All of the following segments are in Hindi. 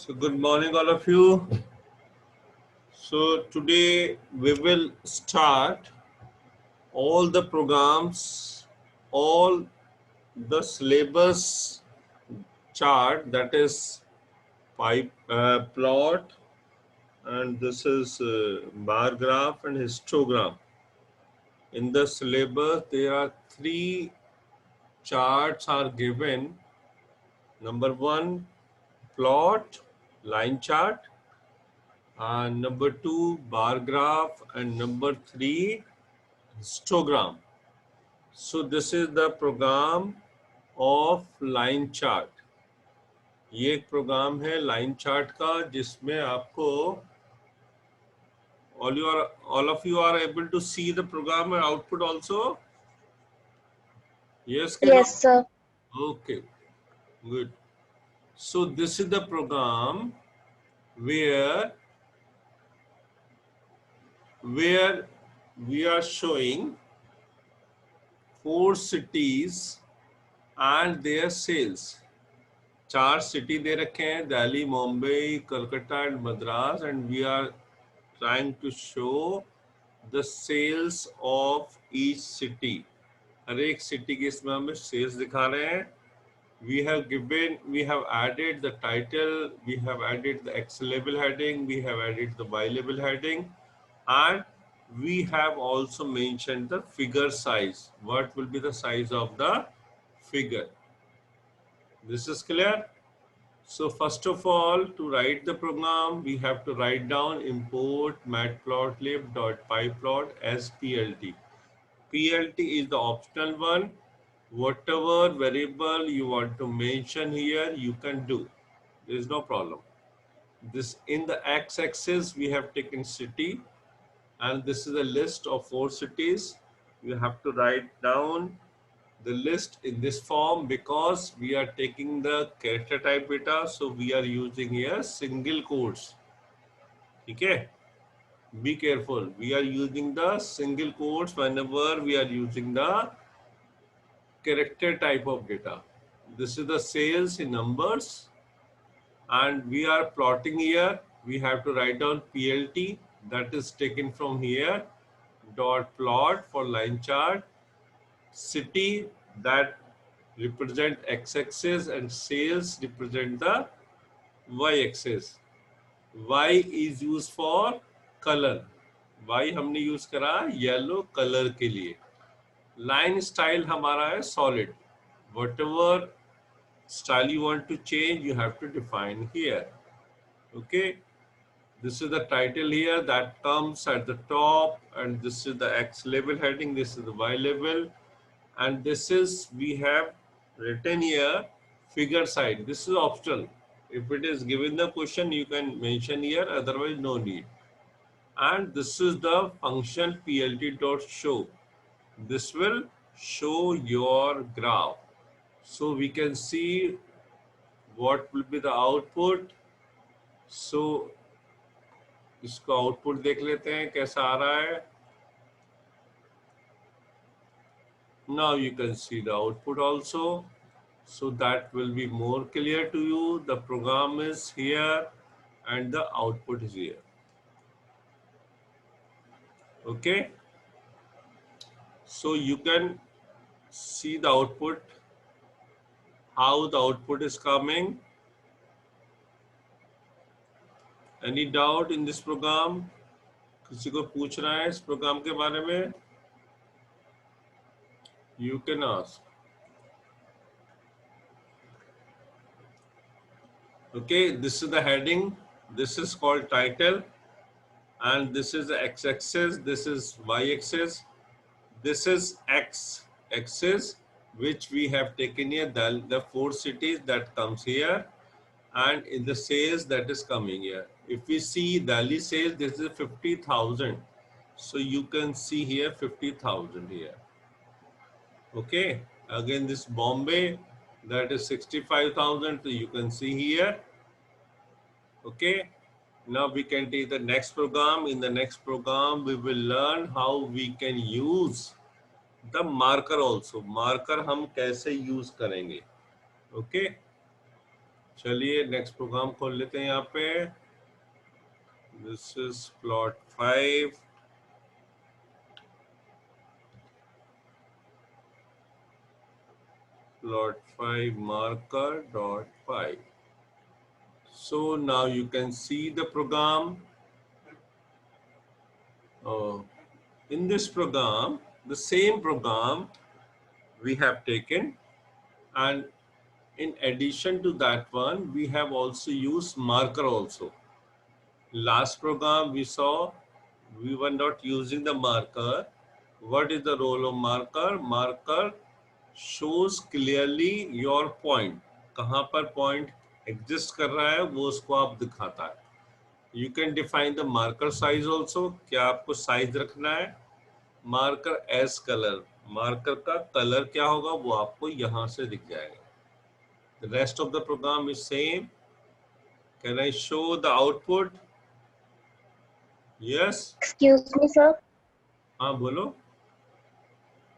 So good morning all of you. So today we will start all the programs, all the syllabus chart, that is pipe plot, and this is bar graph and histogram. In the syllabus there are three charts are given. Number one, plot, line chart, and number two, bar graph, and number three, histogram. So this is the program of line chart. ये एक प्रोग्राम है लाइन चार्ट का जिसमें आपको all of you are able to see the program and output also. Yes, कि no? Yes, sir. Okay, good. So this is the program where we are showing 4 cities and their sales. 4 city दे रखे हैं, Delhi, Mumbai, Calcutta and Madras, and we are trying to show the sales of each city. हर एक सिटी के इसमें हमें सेल्स दिखा रहे हैं. We have added the title, we have added the X label heading, we have added the Y label heading, and we have also mentioned the figure size. What will be the size of the figure? This is clear? So first of all, to write the program, we have to write down import matplotlib.pyplot as PLT. PLT is the optional one. Whatever variable you want to mention here, you can do. There is no problem. This in the x-axis, we have taken city, and this is a list of 4 cities. You have to write down the list in this form because we are taking the character type data, so we are using here single quotes. Okay, be careful, we are using the single quotes whenever we are using the character type of data. This is the sales in numbers, and we are plotting here. We have to write down PLT, that is taken from here, dot plot for line chart, city that represent x-axis, and sales represent the y-axis. Y is used for color. Y हमने यूज करा येलो कलर के लिए. लाइन स्टाइल हमारा है solid. Whatever style you want to change, you have to define here. Okay, this is the title here that comes at the top, and this is the X label heading, this is the Y label, and this is, we have written here figure side. This is optional. If it is given the question, you can mention here, otherwise no need. And this is the function plt.show. This will show your graph, so we can see what will be the output. So इसको आउटपुट देख लेते हैं कैसा आ रहा है. Now you can see the output also, so that will be more clear to you. The program is here and the output is here. Okay, so you can see the output, how the output is coming. Any doubt in this program? किसी को पूछ रहा है इस प्रोग्राम के बारे में? You can ask. Okay, this is the heading, this is called title, and this is the x-axis, this is y-axis, this is x-axis, which we have taken here, the 4 cities that comes here, and in the sales that is coming here. If we see Delhi sales, this is 50,000, so you can see here 50,000 here. Okay, again this Bombay, that is 65,000, so you can see here. Okay, now we can take the next program. In the next program, we will learn how we can use the marker also. Marker हम कैसे use करेंगे. Okay, चलिए नेक्स्ट प्रोग्राम खोल लेते हैं यहाँ पे. This is plot 5. Plot 5 marker dot 5. So now you can see the program. In this program, the same program we have taken, and in addition to that one, we have also used marker also. Last program we saw we were not using the marker. What is the role of marker? Marker shows clearly your point. कहाँ पर point exist कर रहा है वो उसको आप दिखाता है. You can define the marker size also. क्या आपको size रखना है? Marker as color. Marker का color क्या होगा वो आपको यहाँ से दिख जाएगा. The rest of the program is same. Can I show the output? Yes. Excuse me sir. हाँ बोलो.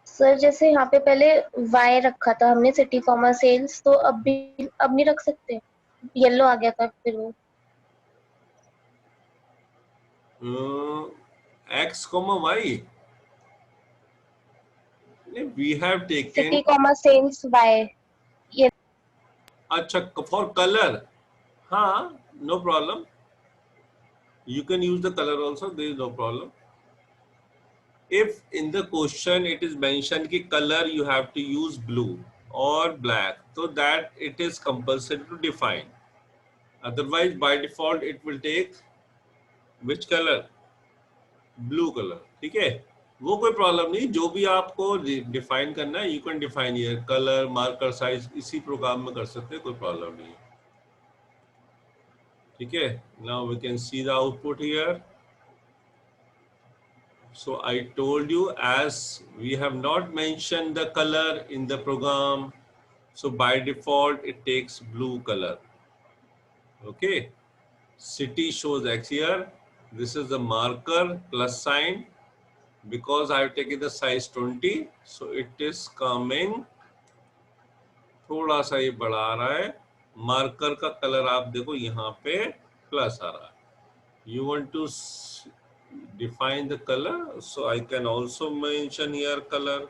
सर जैसे यहाँ पे पहले वाई रखा था हमने सिटी कॉमर सेल्स, तो अब नहीं रख सकते. येलो आ गया था फिर वो. X comma Y. We have taken. City comma cells Y. अच्छा for color. हाँ, no problem. You can use the color also. There is no problem. If in the question it is mentioned कि color you have to use blue or black, so that it is compulsory to define. Otherwise, by default, it will take which color? Blue color. ठीक है? वो कोई प्रॉब्लम नहीं. जो भी आपको डिफाइन करना है, you can define here. Color, marker size, इसी प्रोग्राम में कर सकते हैं, कोई प्रॉब्लम नहीं. ठीक है? Now we can see the output here. So I told you, as we have not mentioned the color in the program, so by default it takes blue color. Okay. City shows X here. This is the marker plus sign. Because I have taken the size 20, so it is coming. थोड़ा सा ये बढ़ा रहा है. मार्कर का कलर आप देखो यहाँ पे प्लस आ रहा है. You want to define the color, so I can also mention here color.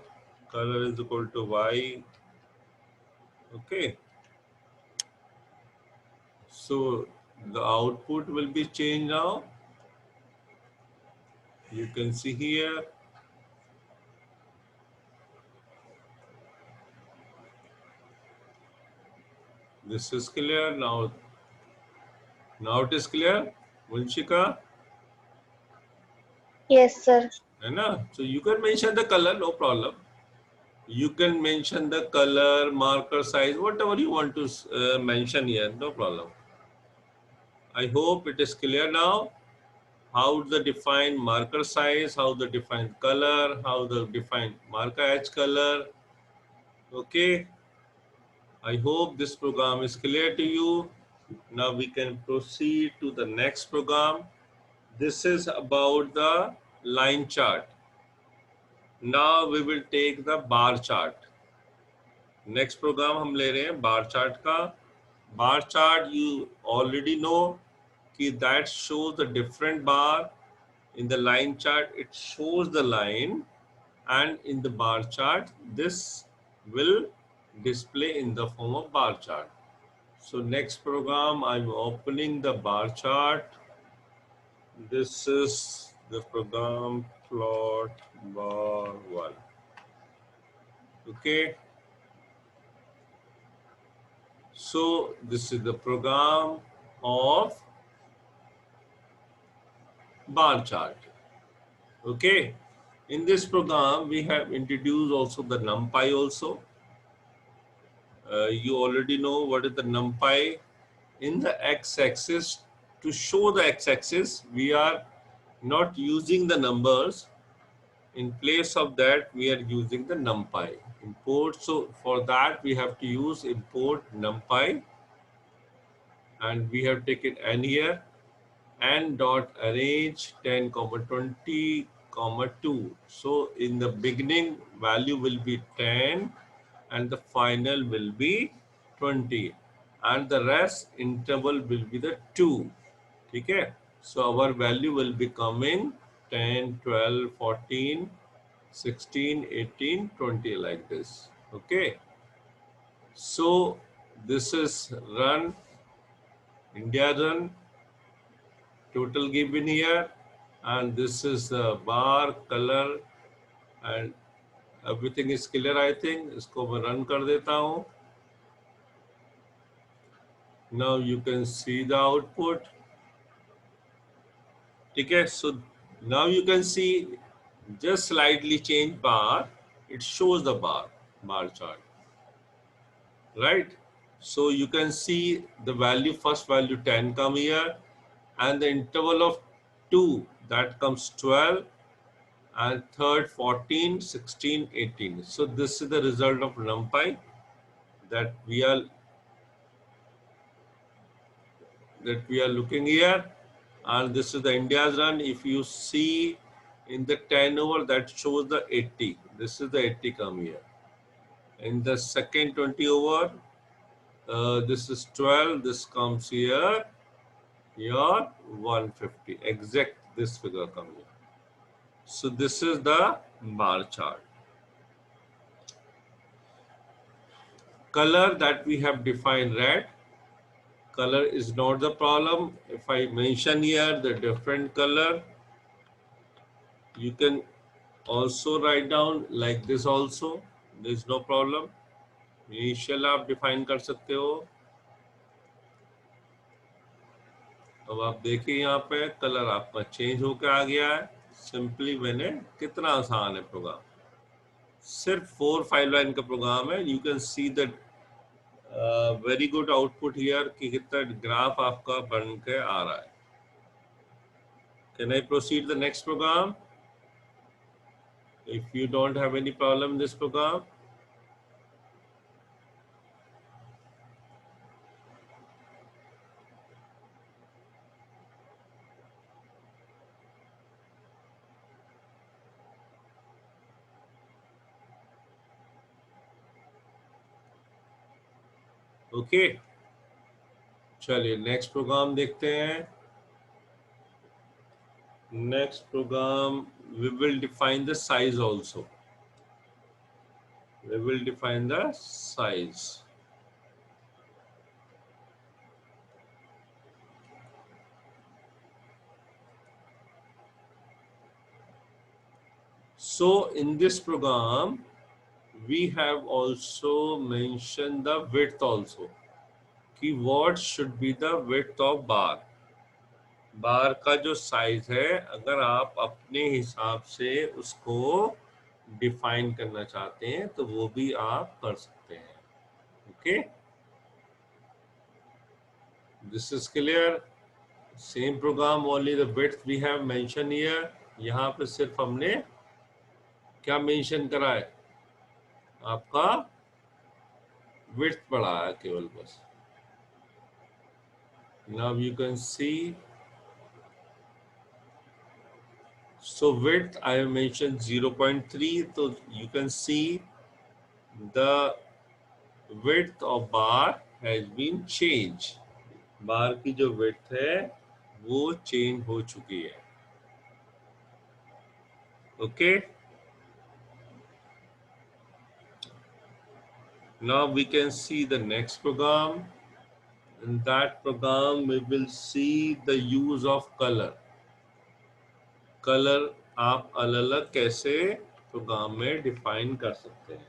Color is equal to Y. Okay. So the output will be changed now. You can see here. This is clear now. Now it is clear, Vanshika? Yes sir. So you can mention the color, no problem. You can mention the color, marker size, whatever you want to mention here, no problem. I hope it is clear now. How the define marker size, how the define color, how the define marker edge color. Okay. I hope this program is clear to you. Now we can proceed to the next program. This is about the line chart. Now we will take the bar chart. Next program हम ले रहे हैं bar chart का. Bar chart you already know कि that shows the different bar. In the line chart it shows the line, and in the bar chart this will display in the form of bar chart. So next program I'm opening the bar chart. This is the program plot bar 1. Okay. So this is the program of bar chart. Okay. In this program we have introduced also the NumPy also. You already know what is the NumPy. In the x-axis, to show the x-axis, we are not using the numbers. In place of that, we are using the NumPy import. So for that, we have to use import NumPy, and we have taken n here, n dot arrange 10, 20, 2. So in the beginning, value will be 10, and the final will be 20. and the rest interval will be the 2. Okay, so our value will be coming 10, 12, 14, 16, 18, 20 like this. Okay, so this is run, India run, total given here, and this is the bar, color, and everything is clear. I think इसको मैं run कर देता हूँ. Now you can see the output. Okay, so now you can see just slightly change bar, it shows the bar chart, right? So you can see the value, first value 10 come here, and the interval of 2 that comes 12, and third 14, 16, 18. So this is the result of NumPy that we are looking here, and this is the India's run. If you see in the 10 over, that shows the 80. This is the 80 come here. In the second 20 over, this is 12. This comes here, your 150. Exact this figure come here. So this is the bar chart. Color that we have defined red. Color is not the problem. If I mention here the different color, you can also write down like this also. There is no problem. Initial आप define कर सकते हो. अब आप देखिए यहाँ पे कलर आपका चेंज होकर आ गया है. सिंपली मैंने कितना आसान है प्रोग्राम. सिर्फ 4-5 लाइन का प्रोग्राम है. You can see the very good output here कि कितना ग्राफ आपका बन के आ रहा है. Can I proceed the next program? If you don't have any problem in this program. Okay, चलिए नेक्स्ट प्रोग्राम देखते हैं. Next program we will define the size also. We will define the size. So in this program we have also mentioned the width also. कि what should be the width of bar. बार का जो साइज है, अगर आप अपने हिसाब से उसको डिफाइन करना चाहते हैं तो वो भी आप कर सकते हैं. Okay, this is clear. Same program, only the width we have mention here. यहाँ पे सिर्फ हमने क्या मेंशन करा है, आपका विड्थ बढ़ा है केवल बस. Now you can see. So width I have mentioned 0.3. So you can see the width of bar has been changed. बार की जो width है वो चेंज हो चुकी है. Okay. Now we can see the next program. In that program we will see the use of color. Colour आप अलग अलग कैसे प्रोग्राम में डिफाइन कर सकते हैं.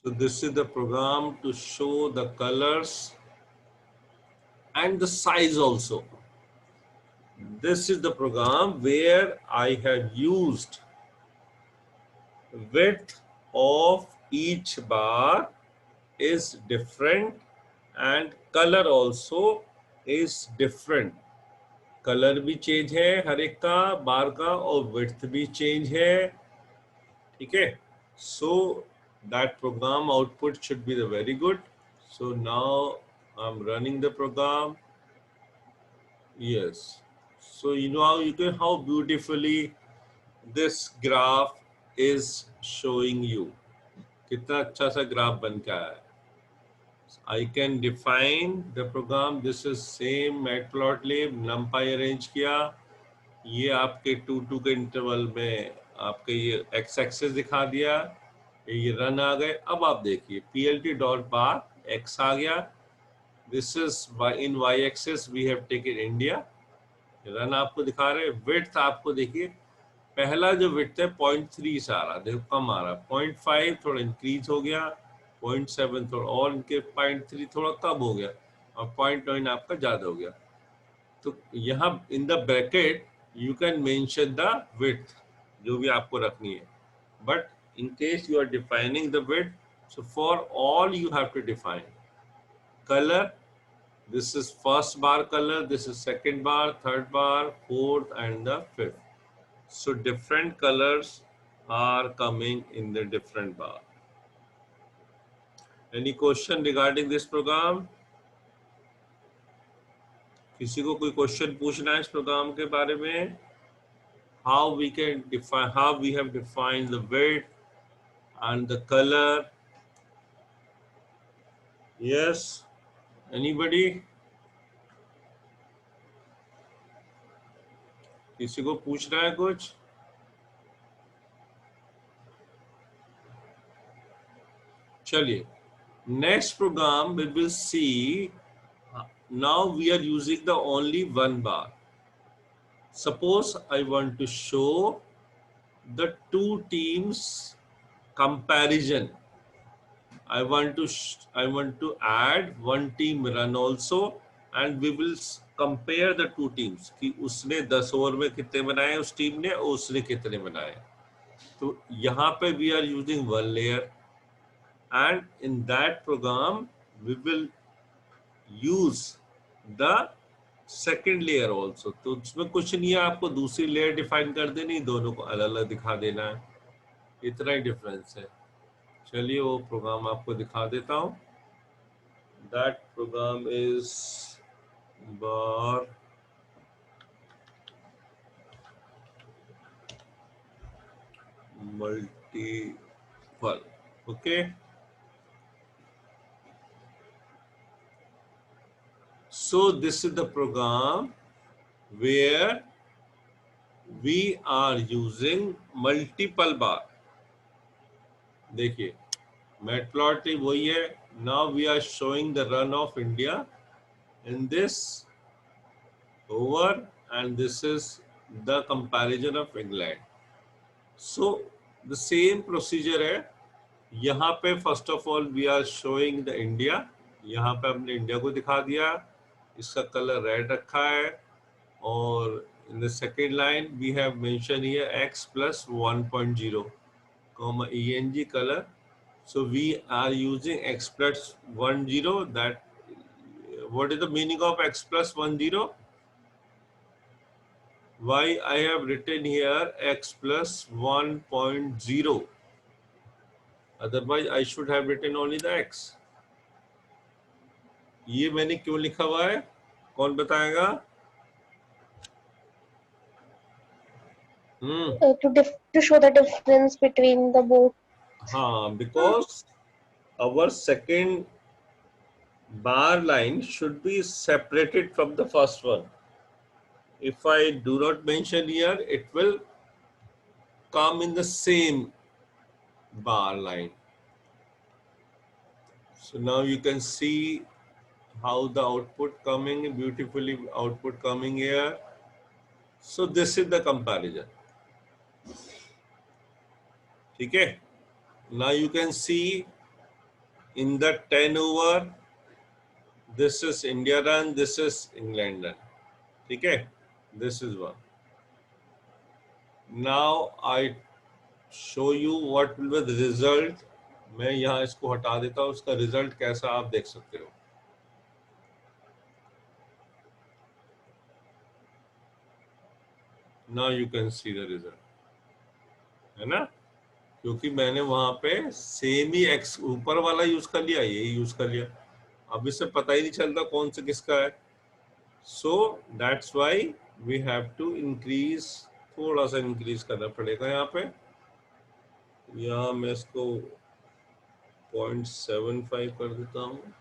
So this is the program to show the colors and the size also. This is the program where I have used width of each bar is different and color also is different. Colour भी चेंज है हर एक का बार का और विड्थ भी चेंज है. ठीक है. So that program output should be the very good. So now I am running the program. Yes. So you know how you can how beautifully this graph is showing you कितना अच्छा सा ग्राफ बन के आया है. I can define the program. This is same matplotlib, numpy arrange किया, ये आपके 2 के इंटरवल में आपके ये एक्स एक्सेस दिखा दिया, ये रन आ गए. अब आप देखिए plt डॉट बार एक्स आ गया. This is in Y axis we have taken India. Run आपको दिखा रहे. विड्थ आपको देखिए, पहला जो विड्थ है 0.3 से आ रहा, देखो कम आ रहा. 0.5 थोड़ा इंक्रीज हो गया, 0.7 थोड़ा और इनके 0.3 थोड़ा कम हो गया, और 0.9 आपका ज्यादा हो गया. तो यहाँ in the bracket you can mention the width जो भी आपको रखनी है. But in case you are defining the width, so for all you have to define color. This is first bar color, this is second bar, third bar, fourth and the fifth. So different colors are coming in the different bar. Any question regarding this program? किसी को कोई क्वेश्चन पूछना है इस प्रोग्राम के बारे में? How we can define, how we have defined the width and the color? Yes, anybody? किसी को पूछना है कुछ? चलिए, next program we will see. Now we are using the only one bar. Suppose I want to show the two teams comparison. I want to add one team run also, and we will compare the two teams कि उसने 10 ओवर में कितने बनाए उस टीम ने, और उसने कितने बनाए. तो यहाँ पे we are using one layer, and in that program we will use the second layer also. तो उसमें कुछ नहीं है, आपको दूसरी लेयर डिफाइन कर देनी, दोनों को अलग अलग दिखा देना है, इतना ही डिफरेंस है. चलिए वो प्रोग्राम आपको दिखा देता हूँ. That program is bar multiple. Okay, so this is the program where we are using multiple bar. देखिए मैटप्लॉटलिब वही है. Now we are showing the run of India in this over, and this is the comparison of England. So the same procedure है. यहाँ पे first of all we are showing the India. यहाँ पे हमने इंडिया को दिखा दिया, इसका कलर रेड रखा है, और in the second line we have mentioned here x plus 1.0 comma eng color. So we are using x plus 10. That what is the meaning of x plus 10? Why I have written here x plus 1.0? Otherwise I should have written only the x. ये मैंने क्यों लिखा हुआ है, कौन बताएगा? To show the difference between the both. हाँ, because our second bar line should be separated from the first one. If I do not mention here, it will come in the same bar line. So now you can see how the output coming, beautifully output coming here. So this is the comparison. Okay. Now you can see in the 10 over, this is India run, this is England run. Okay. This is one. Now I show you what will be the result. मैं यहाँ इसको हटा देता हूँ, उसका रिजल्ट कैसा आप देख सकते हो. Now you can see the result, है ना, क्योंकि मैंने वहां पे सेम ही एक्स ऊपर वाला यूज कर लिया, ये यूज कर लिया. अब इससे पता ही नहीं चलता कौन से किसका है. So that's why we have to increase थोड़ा सा इंक्रीज करना पड़ेगा यहाँ पे। यहाँ मैं इसको 0.75 कर देता हूँ।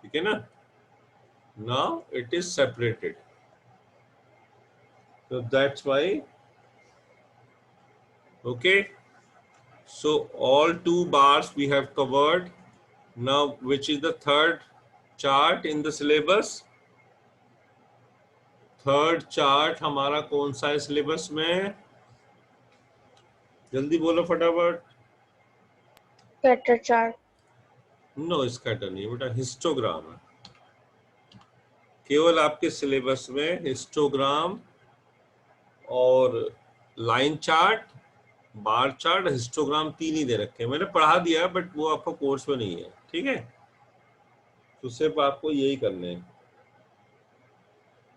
ठीक है ना? Now it is separated. So that's why, okay. So all two bars we have covered. Now, which is the third chart in the syllabus? Third chart हमारा कौन सा है सिलेबस में? जल्दी बोलो फटाफट। Scatter chart. नो, स्कैटर नहीं बेटा, हिस्टोग्राम है। केवल आपके सिलेबस में हिस्टोग्राम और line chart, bar chart, histogram तीन ही दे रखे हैं। मैंने पढ़ा दिया बट वो आपको कोर्स में नहीं है, ठीक है? तो सिर्फ आपको यही करने हैं,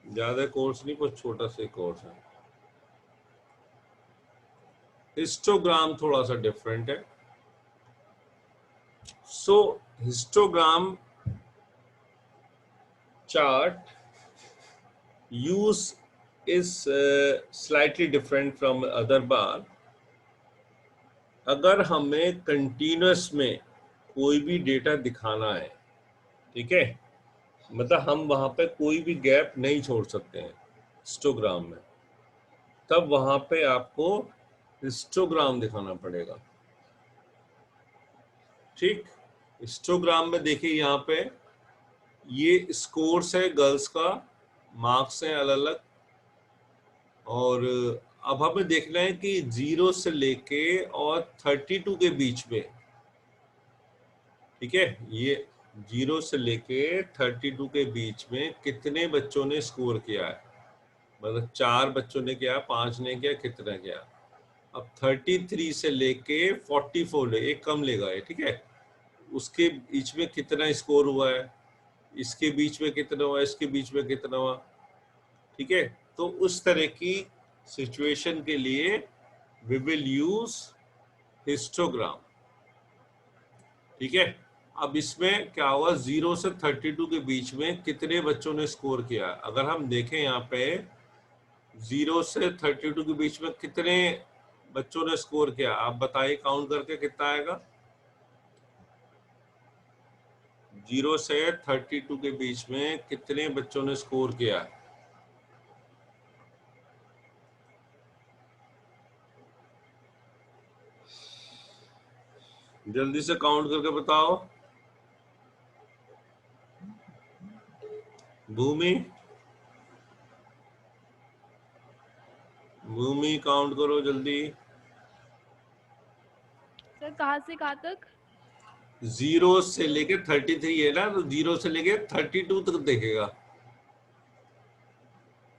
ज्यादा कोर्स नहीं, कुछ छोटा सा कोर्स है। हिस्टोग्राम थोड़ा सा डिफरेंट है। सो histogram chart use is slightly different from other bar. अगर हमें कंटिन्यूस में कोई भी डेटा दिखाना है, ठीक है, मतलब हम वहां पे कोई भी गैप नहीं छोड़ सकते हैं हिस्टोग्राम में, तब वहां पे आपको हिस्टोग्राम दिखाना पड़ेगा। ठीक, हिस्टोग्राम में देखिए यहाँ पे ये स्कोर्स है गर्ल्स का, मार्क्स हैं अलग अलग, और अब हमें देखना है कि 0 से लेके और 32 के बीच में, ठीक है, ये 0 से लेके 32 के बीच में कितने बच्चों ने स्कोर किया है। मतलब 4 बच्चों ने किया, 5 ने किया, कितना किया। अब 33 से लेके 44 ले, एक कम लेगा ये, ठीक है, उसके बीच में कितना स्कोर हुआ है, इसके बीच में कितना हुआ, इसके बीच में कितना हुआ, ठीक है। तो उस तरह की सिचुएशन के लिए वी विल यूज हिस्टोग्राम, ठीक है। अब इसमें क्या हुआ, 0 से 32 के बीच में कितने बच्चों ने स्कोर किया। अगर हम देखें यहाँ पे 0 से 32 के बीच में कितने बच्चों ने स्कोर किया, आप बताइए काउंट करके कितना आएगा। 0 से 32 के बीच में कितने बच्चों ने स्कोर किया। जल्दी से काउंट करके बताओ। भूमि, भूमि काउंट करो जल्दी। सर कहाँ से कहाँ तक? 0 से लेके 33 है ना, तो 0 से लेके 32 तक देखेगा।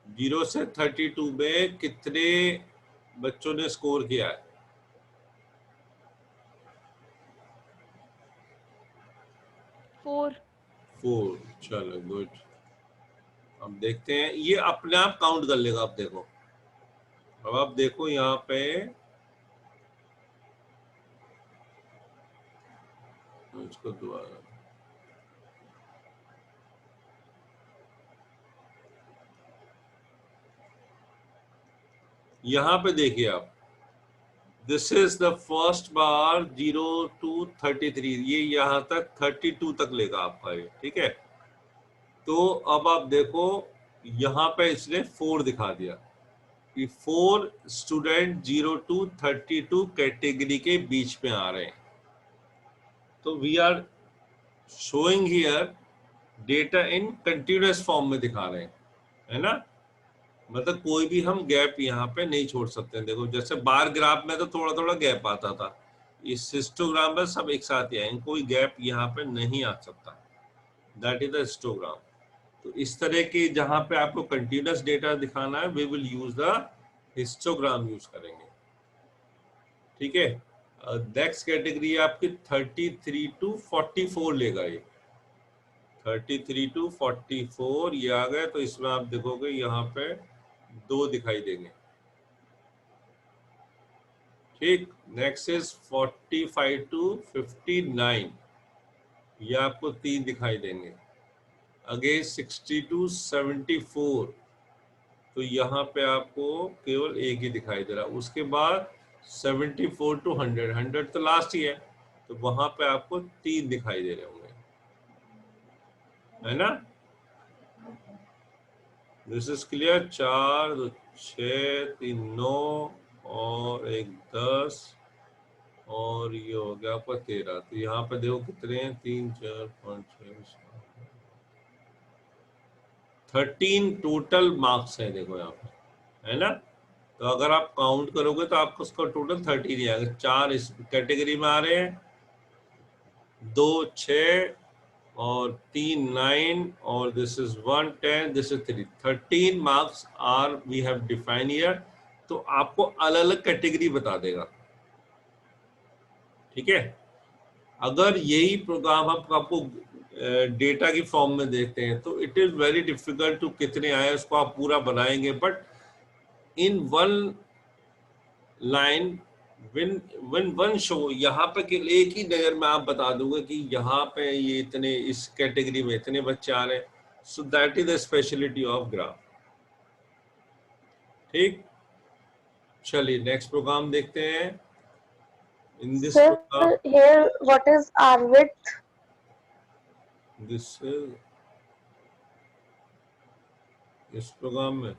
0 से 32 में कितने बच्चों ने स्कोर किया है। 4। चलो गुड। अब देखते हैं, ये अपने आप काउंट कर लेगा। अब देखो, अब आप देखो यहाँ पे इसको दोबारा, यहाँ पे देखिए आप, this is the first bar 0 to 33, ये यहाँ तक 32 तक लेगा आपका ये, ठीक है। तो अब आप देखो यहाँ पे इसने 4 दिखा दिया कि 4 स्टूडेंट 0 to 32 कैटेगरी के बीच में आ रहे हैं। तो we are showing here data in continuous form में दिखा रहे हैं, है ना। मतलब कोई भी हम गैप यहाँ पे नहीं छोड़ सकते हैं। देखो जैसे बार ग्राफ में तो थोड़ा थोड़ा गैप आता था, इस हिस्टोग्राम में सब एक साथ ही आए, कोई गैप यहाँ पे नहीं आ सकता। That is the histogram. तो इस तरह की जहां पे आपको कंटिन्यूअस डेटा दिखाना है, we will use the histogram use करेंगे, ठीक है। नेक्स्ट कैटेगरी आपकी 33 to 44 लेगा ये। 33 to 44 ये आ गए, तो इसमें आप देखोगे यहाँ पे 2 दिखाई देंगे। ठीक, नेक्स्ट इज 45 to 59, ये आपको 3 दिखाई देंगे। अगेन 60 to 74, तो यहाँ पे आपको केवल एक ही दिखाई दे रहा। उसके बाद 74 to 100, 100 तो लास्ट ही है, तो वहां पे आपको 3 दिखाई दे रहे होंगे, है ना। This is clear. 4 2 6 3 9 और एक 10 और ये हो गया आपका 13। तो यहाँ पे देखो कितने हैं, 3 4 5 6 13 टोटल मार्क्स है, देखो यहाँ पे, है ना। तो अगर आप काउंट करोगे तो आपको उसका टोटल 13 ही आएगा। 4 इस कैटेगरी में आ रहे हैं, 2 6 और 3 9 और this is 1 10, this is 3, 13 marks are we have define here. तो आपको अलग अलग कैटेगरी बता देगा, ठीक है। अगर यही प्रोग्राम हम आपको डेटा की फॉर्म में देते हैं तो it is very difficult to कितने आए उसको आप पूरा बनाएंगे, but in one line win win one show यहाँ पे केवल एक ही नजर में आप बता दूंगा कि यहाँ पे ये इतने, इस कैटेगरी में इतने बच्चे आ रहे हैं। So that is the speciality of graph. ठीक, चलिए नेक्स्ट प्रोग्राम देखते हैं। In this Sir, program, here what is R width? This इस प्रोग्राम में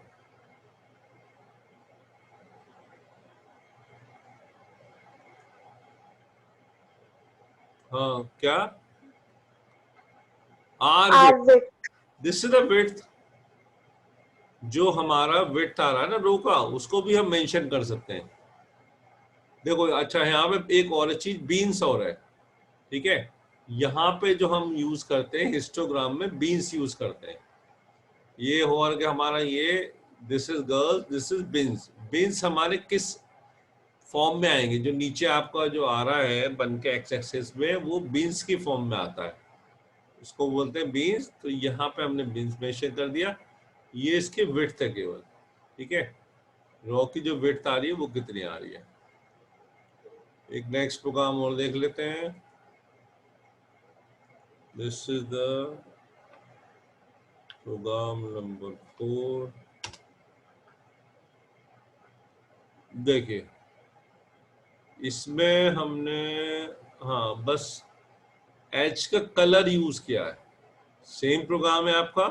हाँ क्या, R R width, width. This is the width. जो हमारा विड्थ आ रहा है ना रो का, उसको भी हम मेंशन कर सकते हैं। देखो अच्छा यहाँ पे एक और चीज बीन्स और है, ठीक है। यहाँ पे जो हम यूज करते हैं हिस्टोग्राम में बीन्स यूज करते हैं। ये हो गया हमारा, ये this is girls, this is beans. Beans हमारे किस फॉर्म में आएंगे, जो नीचे आपका जो आ रहा है बन के एक्स एक्सिस में, वो बीन्स की फॉर्म में आता है, उसको बोलते हैं बीन्स। तो यहाँ पे हमने बीन्स मेंशन कर दिया। ये इसकी विड्थ है केवल, ठीक है। रो की जो विड्थ आ रही है वो कितनी आ रही है। एक नेक्स्ट प्रोग्राम और देख लेते हैं। This is the program number 4। देखिए इसमें हमने, हाँ बस एच का कलर यूज किया है। सेम प्रोग्राम है आपका,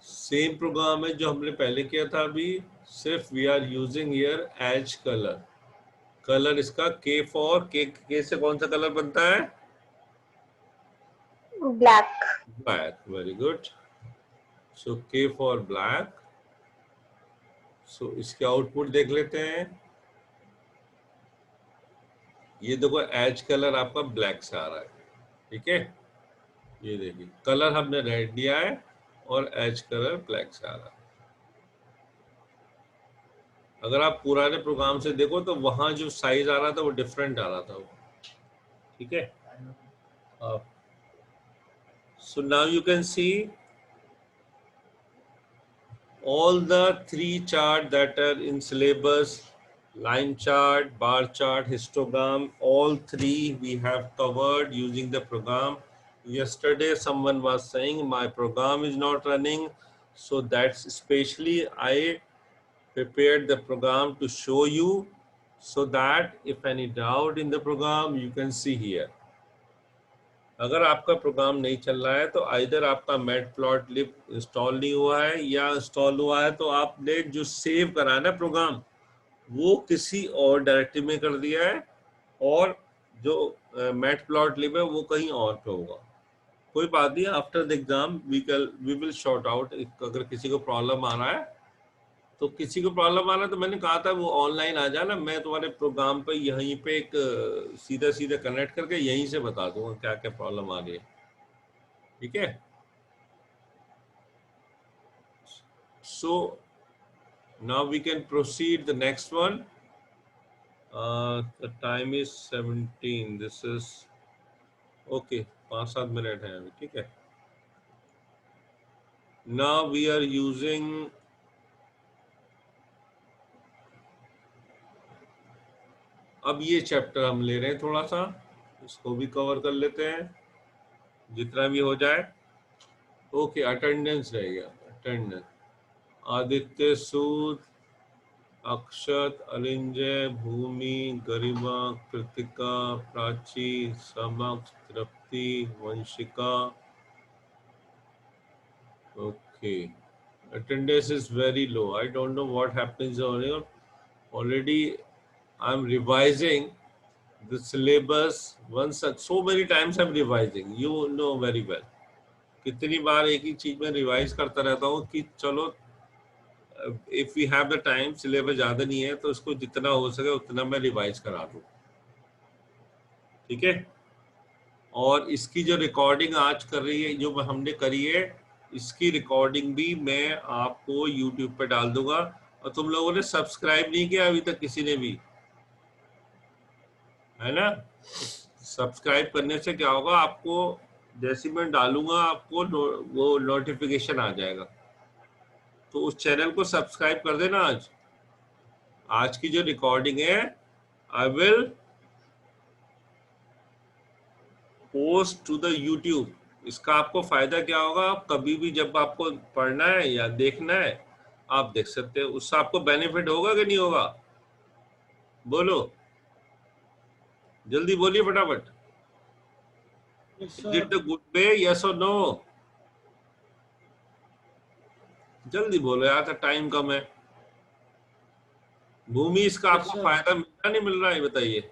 सेम प्रोग्राम है जो हमने पहले किया था। अभी सिर्फ we are using here as colour. Colour इसका के फॉर के से कौन सा कलर बनता है, Black. Black. Very good. So K for black. सो इसके आउटपुट देख लेते हैं। ये देखो एज कलर आपका ब्लैक से आ रहा है, ठीक है। ये देखिए कलर हमने रेड दिया है और एज कलर ब्लैक से आ रहा है। अगर आप पुराने प्रोग्राम से देखो तो वहां जो साइज आ रहा था वो डिफरेंट आ रहा था, ठीक है। So now you can see all the 3 chart that are in syllabus: line chart, bar chart, histogram. All 3 we have covered using the program. Yesterday someone was saying my program is not running, so that's especially I prepared the program to show you, so that if any doubt in the program you can see here. अगर आपका प्रोग्राम नहीं चल रहा है तो आइदर आपका मैटप्लॉटलिब इंस्टॉल नहीं हुआ है, या इंस्टॉल हुआ है तो आपने जो सेव करा है ना प्रोग्राम वो किसी और डायरेक्टरी में कर दिया है, और जो मैटप्लॉटलिब है वो कहीं और पे होगा। कोई बात नहीं, after the exam we will sort out. अगर किसी को प्रॉब्लम आ रहा है तो किसी को प्रॉब्लम आ रहा है तो मैंने कहा था वो ऑनलाइन आ जाना, मैं तुम्हारे प्रोग्राम पे यहीं पे एक सीधा सीधा कनेक्ट करके यहीं से बता दूंगा क्या क्या प्रॉब्लम आ रही है, ठीक है। So now we can proceed the next one. The time is 17. This is okay, 5-7 minute है अभी, ठीक है। Now we are using अब ये चैप्टर हम ले रहे हैं थोड़ा सा, इसको भी कवर कर लेते हैं जितना भी हो जाए। ओके, अटेंडेंस रह गया। Attendance, Aditya, Sood, Akshat, Arinjay, Bhumi, Garima, Kritika, Prachi, Samaksh, Tripti, Vanshika. Okay, attendance is very low. I don't know what happens on here. Already I'm revising the syllabus once, so many times I'm revising, you know very well. कितनी बार एक ही चीज में रिवाइज करता रहता हूँ कि चलो if we have the time, syllabus ज्यादा नहीं है तो इसको जितना हो सके उतना मैं रिवाइज करा दूँ, ठीक है। और इसकी जो रिकॉर्डिंग आज कर रही है, जो हमने करी है, इसकी रिकॉर्डिंग भी मैं आपको YouTube पे डाल दूंगा। और तुम लोगों ने सब्सक्राइब नहीं किया अभी तक किसी ने भी, है ना। सब्सक्राइब करने से क्या होगा, आपको जैसे मैं डालूंगा आपको वो नोटिफिकेशन आ जाएगा। तो उस चैनल को सब्सक्राइब कर देना। आज की जो रिकॉर्डिंग है I will post to the YouTube. इसका आपको फायदा क्या होगा, आप कभी भी जब आपको पढ़ना है या देखना है आप देख सकते हो। उससे आपको बेनिफिट होगा कि नहीं होगा, बोलो जल्दी बोलिए फटाफट। Is it the good way, yes और नो? जल्दी बोलो यार, टाइम कम है। भूमि, इसका आपको फायदा मिल रहा नहीं मिल रहा है बताइए।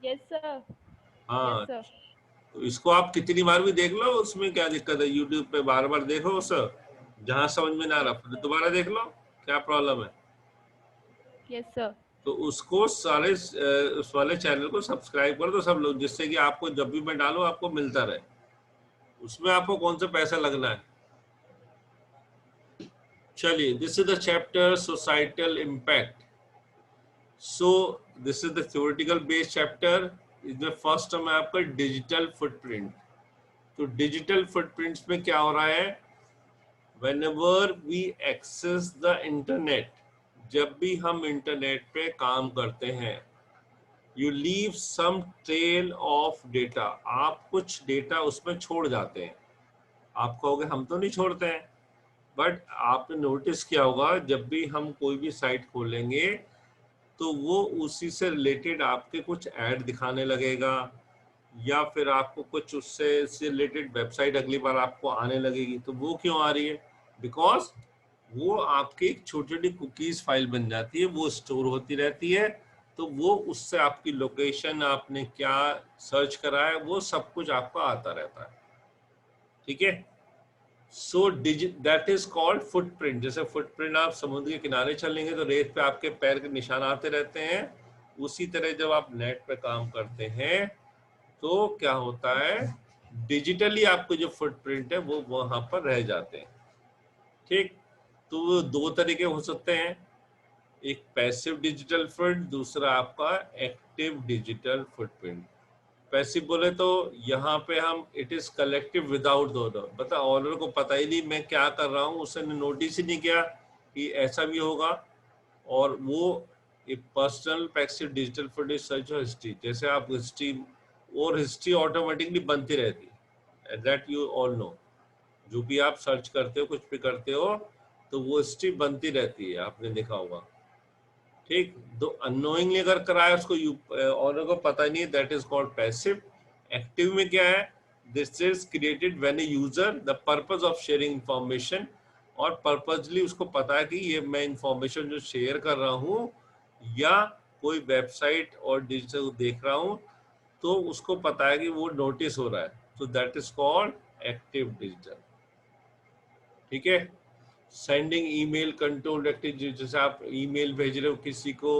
Yes sir. हाँ, यस सर। तो इसको आप कितनी बार भी देख लो, उसमें क्या दिक्कत है। यूट्यूब पे बार बार देखो सर, जहां समझ में ना आ रहा फिर दोबारा देख लो, क्या प्रॉब्लम है। Yes sir. तो उसको सारे उस वाले चैनल को सब्सक्राइब कर दो सब लोग, जिससे कि आपको जब भी मैं डालूं आपको मिलता रहे। उसमें आपको कौन सा पैसा लगना है। चलिए, this is the chapter societal impact. So this is the theoretical based chapter. इसमें फर्स्ट टर्म है आपका डिजिटल फुटप्रिंट। तो डिजिटल फुटप्रिंट्स में क्या हो रहा है, whenever we access the internet, जब भी हम इंटरनेट पे काम करते हैं, you leave some trail of data, आप कुछ डेटा उसमें छोड़ जाते हैं। आप कहोगे हम तो नहीं छोड़ते हैं, बट आपने नोटिस किया होगा जब भी हम कोई भी साइट खोलेंगे तो वो उसी से रिलेटेड आपके कुछ ऐड दिखाने लगेगा, या फिर आपको कुछ उससे रिलेटेड वेबसाइट अगली बार आपको आने लगेगी। तो वो क्यों आ रही है, बिकॉज वो आपकी एक छोटी छोटी कुकीज फाइल बन जाती है, वो स्टोर होती रहती है। तो वो उससे आपकी लोकेशन, आपने क्या सर्च करा है, वो सब कुछ आपको आता रहता है, ठीक है। So that is called footprint. जैसे फुटप्रिंट, आप समुद्र के किनारे चलेंगे तो रेत पे आपके पैर के निशान आते रहते हैं, उसी तरह जब आप नेट पे काम करते हैं तो क्या होता है, डिजिटली आपके जो फुटप्रिंट है वो वहां पर रह जाते हैं, ठीक। तो दो तरीके हो सकते हैं, एक पैसिव डिजिटल फुटप्रिंट, दूसरा आपका एक्टिव डिजिटल फुटप्रिंट। पैसिव बोले तो यहाँ पे हम it is collective without the owner, बता ऑनर को पता ही नहीं मैं क्या कर रहा हूँ, उसने नोटिस ही नहीं किया कि ऐसा भी होगा। और वो एक personal passive digital footprint search history, जैसे आप हिस्ट्री, और हिस्ट्री ऑटोमेटिकली बनती रहती है, दैट यू ऑल नो। जो भी आप सर्च करते हो, कुछ भी करते हो, तो वो हिस्ट्री बनती रहती है, आपने देखा होगा, ठीक। तो अननोइंगली अगर कराए उसको ऑनर को पता नहीं है, that is called passive. Active में क्या है, this is created when a user the purpose of sharing information, और पर्पसली उसको पता है कि ये मैं इंफॉर्मेशन जो शेयर कर रहा हूँ या कोई वेबसाइट और डिजिटल देख रहा हूँ, तो उसको पता है कि वो नोटिस हो रहा है, तो that is called active digital, ठीक है। सेंडिंग ईमेल कंट्रोल एक्टिव, जैसे आप ईमेल भेज रहे हो किसी को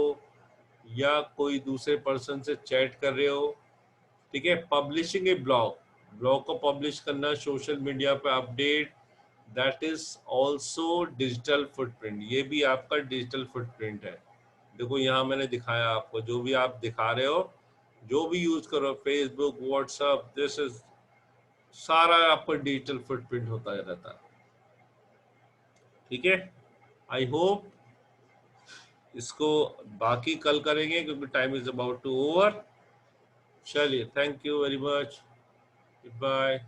या कोई दूसरे पर्सन से चैट कर रहे हो, ठीक है। पब्लिशिंग ए ब्लॉग, ब्लॉग को पब्लिश करना, सोशल मीडिया पे update, that is also digital footprint, ये भी आपका डिजिटल फुटप्रिंट है। देखो यहाँ मैंने दिखाया आपको, जो भी आप दिखा रहे हो, जो भी यूज करो, फेसबुक, व्हाट्सएप, दिस इज सारा आपका डिजिटल फुटप्रिंट होता रहता है, ठीक है। आई होप इसको बाकी कल करेंगे क्योंकि time is about to over. चलिए, thank you very much. Bye.